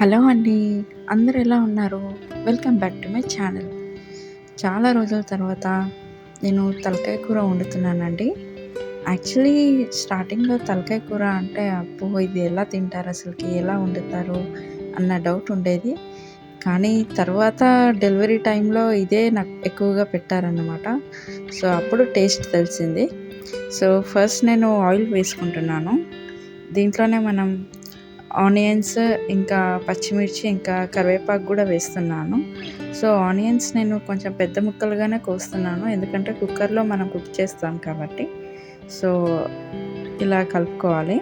Hello అండి. అందరూ ఎలా ఉన్నారు? Welcome back to my channel. చాలా రోజుల తర్వాత నేను తలకాయ కూర వండుతున్నానండి. యాక్చువల్లీ స్టార్టింగ్‌లో తలకాయ కూర అంటే అబ్బో! ఇది ఎలా తింటారు అసలకి? ఎలా వండుతారు? అన్న డౌట్ ఉండేది. కానీ తర్వాత డెలివరీ టైంలో ఇదే నాకు ఎక్కువగా పెట్టారన్నమాట. సో, అప్పుడు టేస్ట్ తెలిసింది. సో, ఫస్ట్ నేను ఆయిల్ వేసుకుంటున్నాను. దీంట్లోనే మనం ఆనియన్స్, ఇంకా పచ్చిమిర్చి, ఇంకా కరివేపాకు గూడా వేస్తున్నాను. సో, ఆనియన్స్ నేను కొంచెం పెద్ద ముక్కలుగానే కోస్తున్నాను. ఎందుకంటే కుక్కర్‌లో మనం కుక్ చేస్తాం కాబట్టి. సో, ఇలా కలుపుకోవాలి.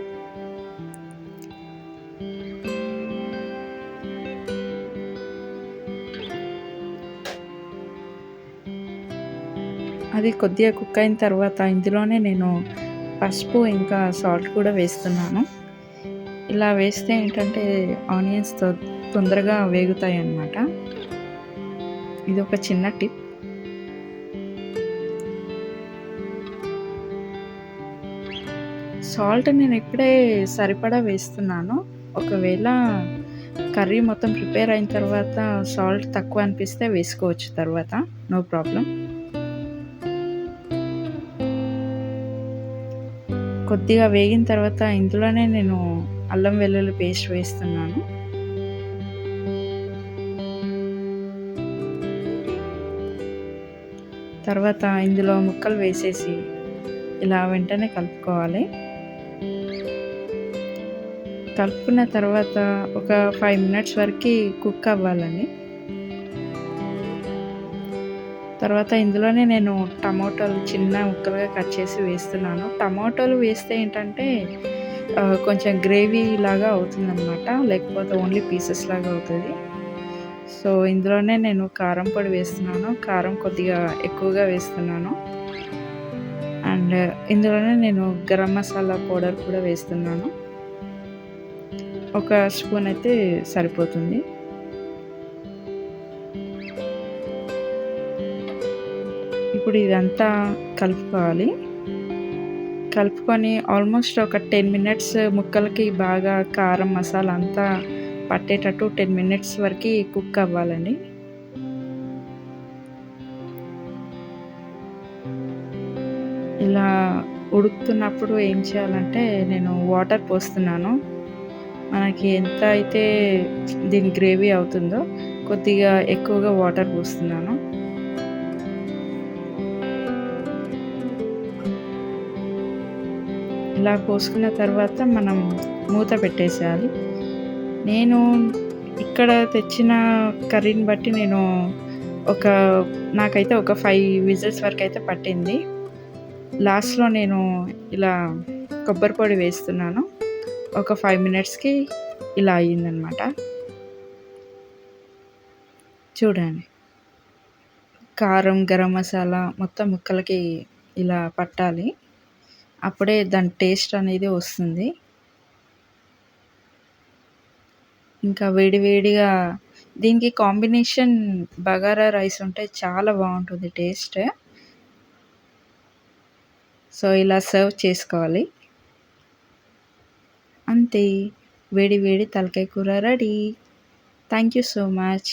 అది కొద్దిగా కుక్ అయిన తర్వాత ఇందులోనే నేను పసుపు, ఇంకా సాల్ట్ కూడా వేస్తున్నాను. ఇలా వేస్తే ఏంటంటే ఆనియన్స్ తొందరగా వేగుతాయన్నమాట. ఇదొక చిన్న టిప్. సాల్ట్ నేను ఇప్పుడే సరిపడా వేస్తున్నాను. ఒకవేళ కర్రీ మొత్తం ప్రిపేర్ అయిన తర్వాత సాల్ట్ తక్కువ అనిపిస్తే వేసుకోవచ్చు తర్వాత. No problem. కొద్దిగా వేగిన తర్వాత ఇందులోనే నేను అల్లం వెల్లుల్లి పేస్ట్ వేస్తున్నాను. తర్వాత ఇందులో ముక్కలు వేసేసి ఇలా వెంటనే కలుపుకోవాలి. కలుపుకున్న తర్వాత ఒక 5 మినిట్స్ వరకి కుక్ అవ్వాలండి. తర్వాత ఇందులోనే నేను టమోటాలు చిన్న ముక్కలుగా కట్ చేసి వేస్తున్నాను. టమోటాలు వేస్తే ఏంటంటే కొంచెం గ్రేవీ లాగా అవుతుందనమాట. లేకపోతే ఓన్లీ పీసెస్ లాగా అవుతది. సో, ఇందులోనే నేను కారం పొడి వేస్తున్నాను. కారం కొద్దిగా ఎక్కువగా వేస్తున్నాను. అండ్ ఇందులోనే నేను గరం మసాలా పౌడర్ కూడా వేస్తున్నాను. ఒక స్పూన్ అయితే సరిపోతుంది. ఇప్పుడు ఇదంతా కలుపుకోవాలి. కలుపుకొని ఆల్మోస్ట్ ఒక 10 మినిట్స్ ముక్కలకి బాగా కారం, మసాలా అంతా పట్టేటట్టు 10 మినిట్స్ వరకి కుక్ అవ్వాలండి. ఇలా ఉడుకుతున్నప్పుడు ఏం చేయాలంటే నేను వాటర్ పోస్తున్నాను. మనకి ఎంత అయితే దీని గ్రేవీ అవుతుందో కొద్దిగా ఎక్కువగా వాటర్ పోస్తున్నాను. ఇలా పోసుకున్న తర్వాత మనం మూత పెట్టేసేయాలి. నేను ఇక్కడ తెచ్చిన కర్రీని బట్టి నేను ఒక నాకైతే ఒక 5 విజిల్స్ వరకైతే పట్టింది. లాస్ట్‌లో నేను ఇలా కొబ్బరి పొడి వేస్తున్నాను. ఒక 5 మినిట్స్‌కి ఇలా అయిందనమాట. చూడండి. కారం, గరం మసాలా మొత్తం ముక్కలకి ఇలా పట్టాలి. అప్పుడే దాని టేస్ట్ అనేది వస్తుంది. ఇంకా వేడి వేడిగా దీనికి కాంబినేషన్ బగారా రైస్ ఉంటే చాలా బావుంటుంది టేస్ట్. సో, ఇలా సర్వ్ చేసుకోవాలి. అంతే. వేడి వేడి తలకాయ కూర ready. Thank you so much.